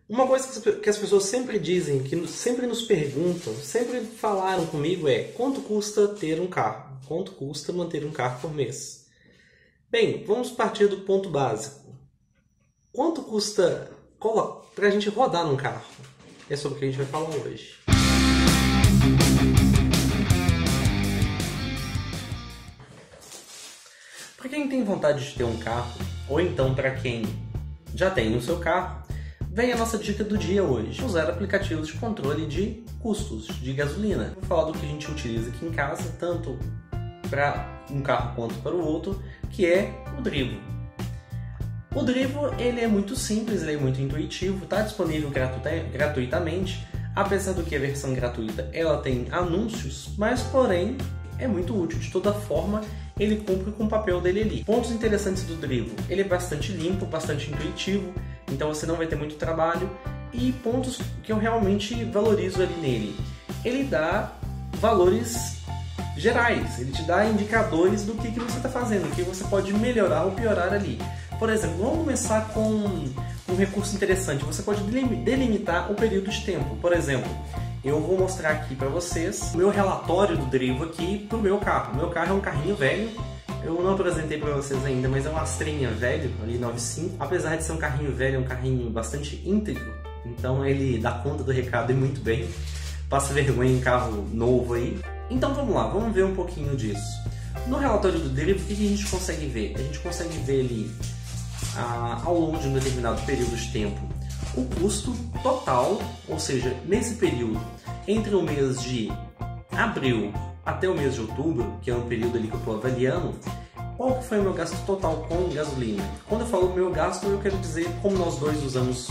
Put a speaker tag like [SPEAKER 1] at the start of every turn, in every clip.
[SPEAKER 1] Uma coisa que as pessoas sempre dizem, que sempre nos perguntam, sempre falaram comigo é: quanto custa ter um carro? Quanto custa manter um carro por mês? Bem, vamos partir do ponto básico. Quanto custa para a gente rodar num carro? É sobre o que a gente vai falar hoje. Para quem tem vontade de ter um carro, ou então para quem já tem no seu carro, vem a nossa dica do dia hoje: usar aplicativos de controle de custos de gasolina. Vou falar do que a gente utiliza aqui em casa, tanto para um carro quanto para o outro, que é o Drivo. O Drivo ele é muito simples, ele é muito intuitivo, está disponível gratuitamente, apesar do que a versão gratuita ela tem anúncios, mas porém é muito útil. De toda forma, ele cumpre com o papel dele ali. Pontos interessantes do Drivo: ele é bastante limpo, bastante intuitivo, então você não vai ter muito trabalho. E pontos que eu realmente valorizo ali nele: ele dá valores gerais, ele te dá indicadores do que você está fazendo, o que você pode melhorar ou piorar ali. Por exemplo, vamos começar com um recurso interessante: você pode delimitar o período de tempo. Por exemplo, eu vou mostrar aqui para vocês o meu relatório do Drivo aqui para o meu carro. O meu carro é um carrinho velho, eu não apresentei para vocês ainda, mas é um Astrinha velho, ali 95. Apesar de ser um carrinho velho, é um carrinho bastante íntegro, então ele dá conta do recado e muito bem. Passa vergonha em carro novo aí. Então vamos lá, vamos ver um pouquinho disso. No relatório do Drivo, o que a gente consegue ver? A gente consegue ver ali, ao longo de um determinado período de tempo, o custo total, ou seja, nesse período, entre o mês de abril até o mês de outubro, que é um período ali que eu estou avaliando, qual que foi o meu gasto total com gasolina. Quando eu falo meu gasto, eu quero dizer como nós dois usamos,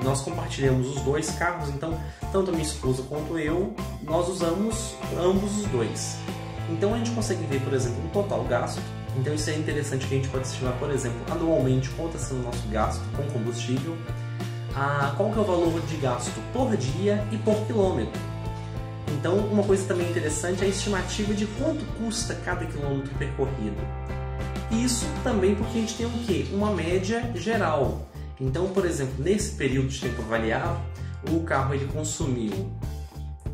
[SPEAKER 1] nós compartilhamos os dois carros, então tanto a minha esposa quanto eu, nós usamos ambos os dois. Então a gente consegue ver, por exemplo, um total gasto. Então isso é interessante, que a gente pode estimar, por exemplo, anualmente quanto está sendo o nosso gasto com combustível, qual que é o valor de gasto por dia e por quilômetro. Então uma coisa também interessante é a estimativa de quanto custa cada quilômetro percorrido. Isso também porque a gente tem o quê? Uma média geral. Então, por exemplo, nesse período de tempo avaliado, o carro ele consumiu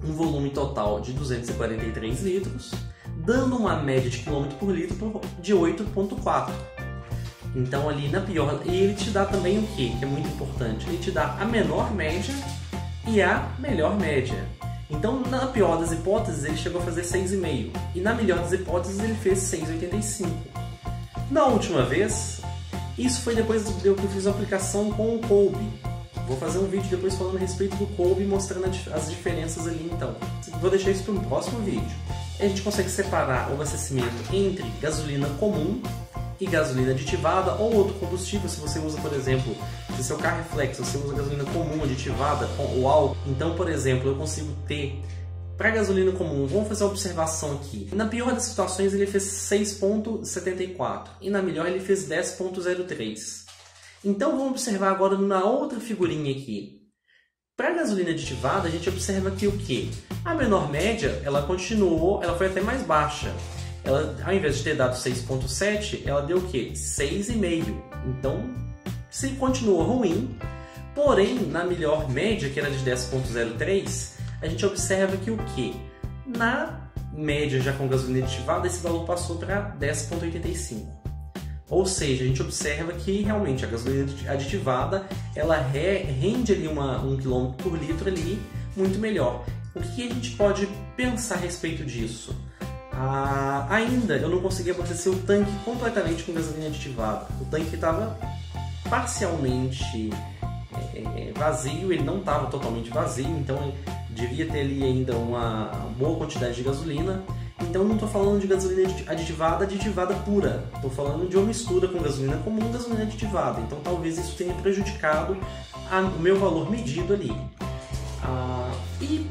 [SPEAKER 1] um volume total de 243 litros, dando uma média de quilômetro por litro de 8,4. Então ali na pior, e ele te dá também o que é muito importante: ele te dá a menor média e a melhor média. Então na pior das hipóteses ele chegou a fazer 6,5 e na melhor das hipóteses ele fez 6,85. Na última vez, isso foi depois que eu fiz a aplicação com o Kolbe. Vou fazer um vídeo depois falando a respeito do Kolbe, mostrando as diferenças ali. Então vou deixar isso para um próximo vídeo. A gente consegue separar o abastecimento entre gasolina comum e gasolina aditivada ou outro combustível. Se você usa, por exemplo, se seu carro é flex, você usa gasolina comum aditivada ou álcool, então, por exemplo, eu consigo ter para gasolina comum, vamos fazer uma observação aqui. Na pior das situações ele fez 6,74 e na melhor ele fez 10,03. Então vamos observar agora na outra figurinha aqui. Para a gasolina aditivada, a gente observa que o que? A menor média, ela continuou, ela foi até mais baixa. Ela, ao invés de ter dado 6,7, ela deu o quê? 6,5. Então, se continuou ruim, porém, na melhor média, que era de 10,03, a gente observa que o quê? Na média, já com gasolina aditivada, esse valor passou para 10,85. Ou seja, a gente observa que realmente a gasolina aditivada ela rende ali 1 km por litro ali muito melhor. O que a gente pode pensar a respeito disso? Ainda eu não consegui abastecer o tanque completamente com gasolina aditivada. O tanque estava parcialmente vazio, ele não estava totalmente vazio, então devia ter ali ainda uma boa quantidade de gasolina. Então não estou falando de gasolina aditivada pura, estou falando de uma mistura com gasolina comum e gasolina aditivada. Então talvez isso tenha prejudicado o meu valor medido ali. E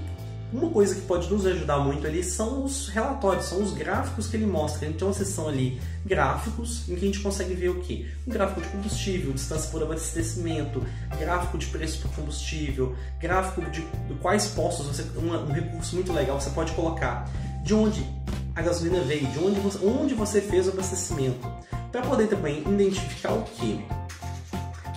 [SPEAKER 1] uma coisa que pode nos ajudar muito ali são os relatórios, são os gráficos que ele mostra. Então uma seção ali, gráficos, em que a gente consegue ver o quê? Um gráfico de combustível, distância por abastecimento, gráfico de preço por combustível, gráfico de quais postos, um recurso muito legal, você pode colocar de onde a gasolina veio, de onde você fez o abastecimento, para poder também identificar o quê?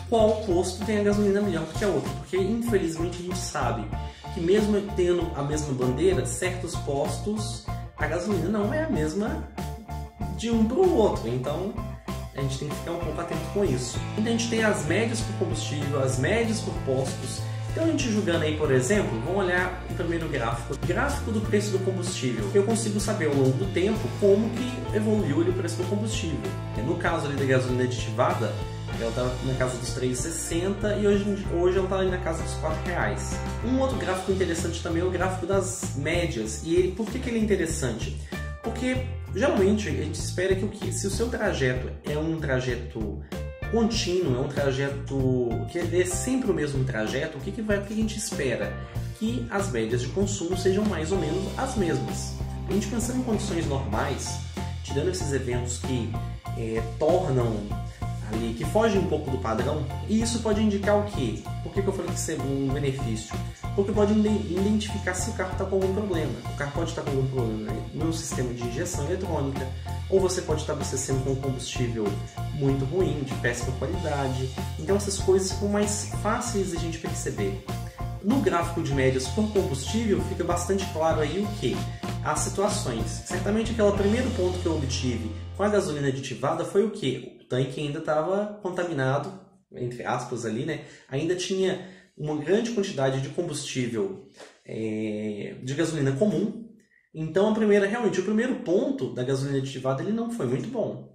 [SPEAKER 1] qual posto tem a gasolina melhor que a outra, porque infelizmente a gente sabe que mesmo tendo a mesma bandeira, certos postos a gasolina não é a mesma de um para o outro, então a gente tem que ficar um pouco atento com isso. Então a gente tem as médias por combustível, as médias por postos. Então a gente julgando aí, por exemplo, vamos olhar o primeiro gráfico. Gráfico do preço do combustível. Eu consigo saber ao longo do tempo como que evoluiu o preço do combustível. No caso ali da gasolina aditivada, ela estava na casa dos R$ 3,60 e hoje ela está ali na casa dos R$ 4,00. Um outro gráfico interessante também é o gráfico das médias. E por que ele é interessante? Porque geralmente a gente espera que se o seu trajeto é um trajeto contínuo, é um trajeto que é sempre o mesmo trajeto, o que a gente espera? Que as médias de consumo sejam mais ou menos as mesmas. A gente pensando em condições normais, tirando esses eventos que tornam ali, que fogem um pouco do padrão, e isso pode indicar o quê? Por que eu falei que isso é um benefício? Porque pode identificar se o carro está com algum problema. O carro pode estar com algum problema no sistema de injeção eletrônica, ou você pode estar abastecendo com combustível muito ruim, de péssima qualidade. Então essas coisas ficam mais fáceis de a gente perceber. No gráfico de médias por combustível fica bastante claro aí o que? As situações. Certamente aquele primeiro ponto que eu obtive com a gasolina aditivada foi o que? O tanque ainda estava contaminado, entre aspas ali, né? Ainda tinha uma grande quantidade de combustível de gasolina comum. Então realmente o primeiro ponto da gasolina aditivada ele não foi muito bom.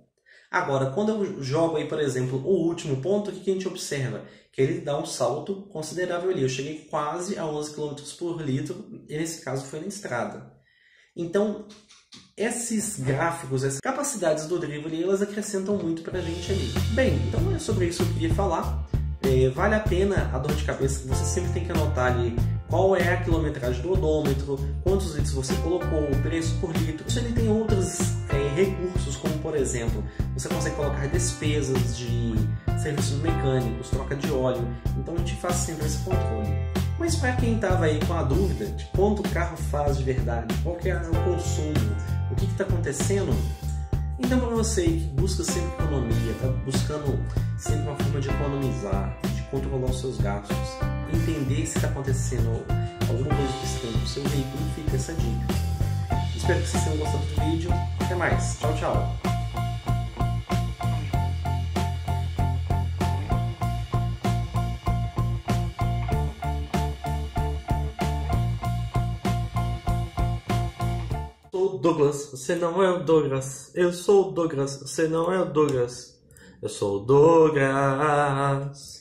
[SPEAKER 1] Agora, quando eu jogo aí, por exemplo, o último ponto, o que a gente observa? Que ele dá um salto considerável ali. Eu cheguei quase a 11 km por litro, e nesse caso foi na estrada. Então, esses gráficos, essas capacidades do drible, elas acrescentam muito pra gente ali. Bem, então é sobre isso que eu queria falar. Vale a pena a dor de cabeça que você sempre tem que anotar ali qual é a quilometragem do odômetro, quantos litros você colocou, o preço por litro. Isso ele tem outros recursos, como por exemplo, você consegue colocar despesas de serviços mecânicos, troca de óleo, então a gente faz sempre esse controle. Mas para quem estava aí com a dúvida de quanto o carro faz de verdade, qual que é o consumo, o que está acontecendo, então para você que busca sempre economia, está buscando sempre uma forma de economizar, de controlar os seus gastos, entender se está acontecendo alguma coisa de estranho no seu veículo, fica essa dica. Espero que vocês tenham gostado do vídeo. Até mais. Tchau, tchau.
[SPEAKER 2] Douglas, você não é o Douglas. Eu sou o Douglas, você não é o Douglas. Eu sou o Douglas.